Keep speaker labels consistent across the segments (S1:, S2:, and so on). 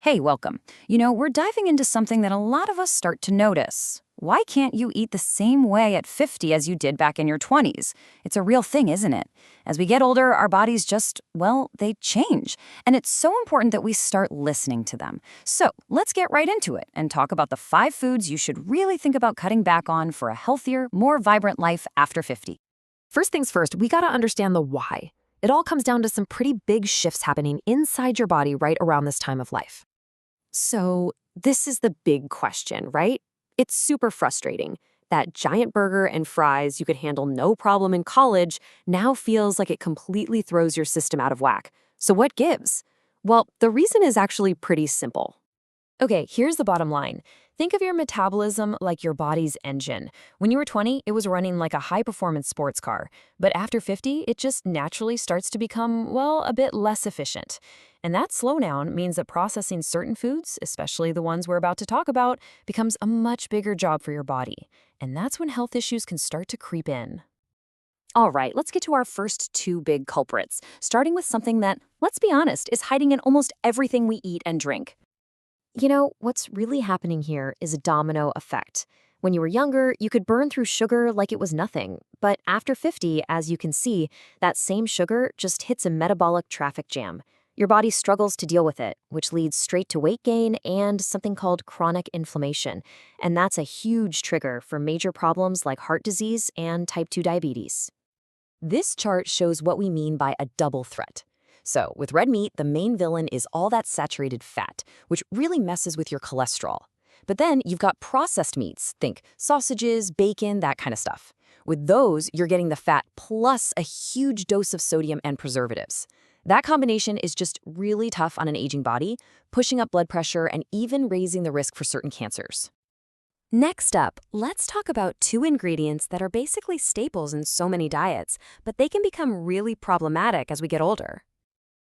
S1: Hey, welcome. We're diving into something that a lot of us start to notice. Why can't you eat the same way at 50 as you did back in your 20s? It's a real thing, isn't it? As we get older, our bodies just, well, they change. And it's so important that we start listening to them. So let's get right into it and talk about the 5 foods you should really think about cutting back on for a healthier, more vibrant life after 50.
S2: First things first, we gotta understand the why. It all comes down to some pretty big shifts happening inside your body right around this time of life. So, this is the big question, right? It's super frustrating. That giant burger and fries you could handle no problem in college now feels like it completely throws your system out of whack. So, what gives? Well, the reason is actually pretty simple. Okay, here's the bottom line. Think of your metabolism like your body's engine. When you were 20, it was running like a high-performance sports car. But after 50, it just naturally starts to become, well, a bit less efficient. And that slowdown means that processing certain foods, especially the ones we're about to talk about, becomes a much bigger job for your body. And that's when health issues can start to creep in.
S1: All right, let's get to our first 2 big culprits, starting with something that, let's be honest, is hiding in almost everything we eat and drink.
S2: What's really happening here is a domino effect. When you were younger, you could burn through sugar like it was nothing. But after 50, as you can see, that same sugar just hits a metabolic traffic jam. Your body struggles to deal with it, which leads straight to weight gain and something called chronic inflammation. And that's a huge trigger for major problems like heart disease and type 2 diabetes. This chart shows what we mean by a double threat. So, with red meat, the main villain is all that saturated fat, which really messes with your cholesterol. But then you've got processed meats, think sausages, bacon, that kind of stuff. With those, you're getting the fat plus a huge dose of sodium and preservatives. That combination is just really tough on an aging body, pushing up blood pressure and even raising the risk for certain cancers. Next up, let's talk about 2 ingredients that are basically staples in so many diets, but they can become really problematic as we get older.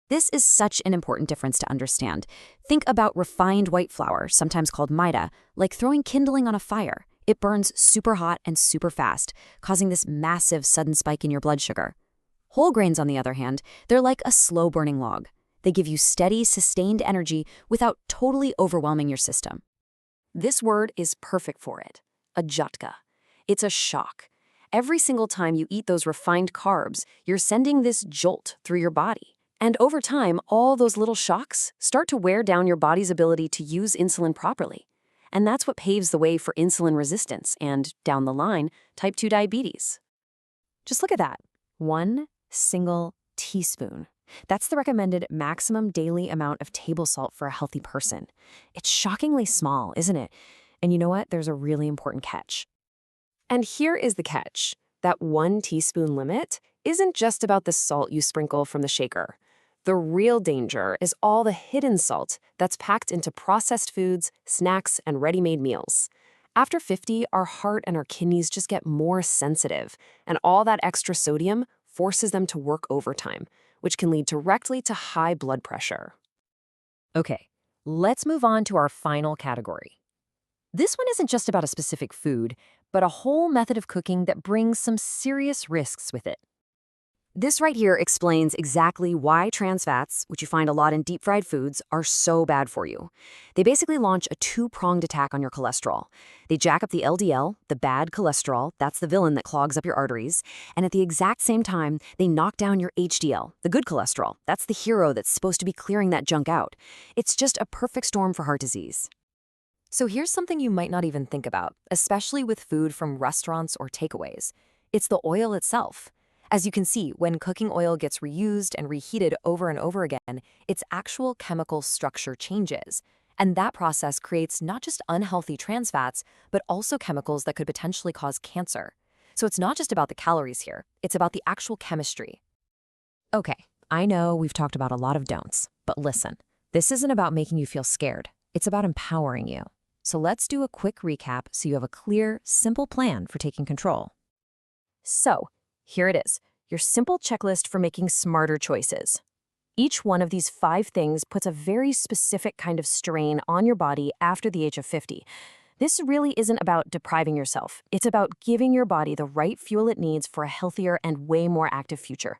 S2: This is such an important difference to understand. Think about refined white flour, sometimes called maida, like throwing kindling on a fire. It burns super hot and super fast, causing this massive sudden spike in your blood sugar. Whole grains, on the other hand, they're like a slow-burning log. They give you steady, sustained energy without totally overwhelming your system. This word is perfect for it, a jhatka. It's a shock. Every single time you eat those refined carbs, you're sending this jolt through your body. And over time, all those little shocks start to wear down your body's ability to use insulin properly. And that's what paves the way for insulin resistance and, down the line, type 2 diabetes. Just look at that. 1 single teaspoon. That's the recommended maximum daily amount of table salt for a healthy person. It's shockingly small, isn't it? And you know what? There's a really important catch. And here is the catch. That 1 teaspoon limit isn't just about the salt you sprinkle from the shaker. The real danger is all the hidden salt that's packed into processed foods, snacks, and ready-made meals. After 50, our heart and our kidneys just get more sensitive, and all that extra sodium forces them to work overtime, which can lead directly to high blood pressure. Okay, let's move on to our final category. This one isn't just about a specific food, but a whole method of cooking that brings some serious risks with it. This right here explains exactly why trans fats, which you find a lot in deep-fried foods, are so bad for you. They basically launch a 2-pronged attack on your cholesterol. They jack up the LDL, the bad cholesterol, that's the villain that clogs up your arteries, and at the exact same time, they knock down your HDL, the good cholesterol. That's the hero that's supposed to be clearing that junk out. It's just a perfect storm for heart disease. So here's something you might not even think about, especially with food from restaurants or takeaways. It's the oil itself. As you can see, when cooking oil gets reused and reheated over and over again, its actual chemical structure changes. And that process creates not just unhealthy trans fats, but also chemicals that could potentially cause cancer. So it's not just about the calories here, it's about the actual chemistry. Okay, I know we've talked about a lot of don'ts, but listen, this isn't about making you feel scared. It's about empowering you. So let's do a quick recap so you have a clear, simple plan for taking control. So, here it is, your simple checklist for making smarter choices. Each one of these 5 things puts a very specific kind of strain on your body after the age of 50. This really isn't about depriving yourself. It's about giving your body the right fuel it needs for a healthier and way more active future.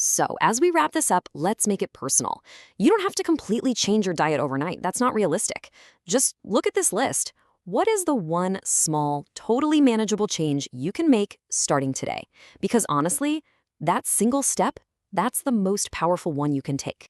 S2: So, as we wrap this up, let's make it personal. You don't have to completely change your diet overnight. That's not realistic. Just look at this list. What is the one small, totally manageable change you can make starting today? Because honestly, that single step, that's the most powerful one you can take.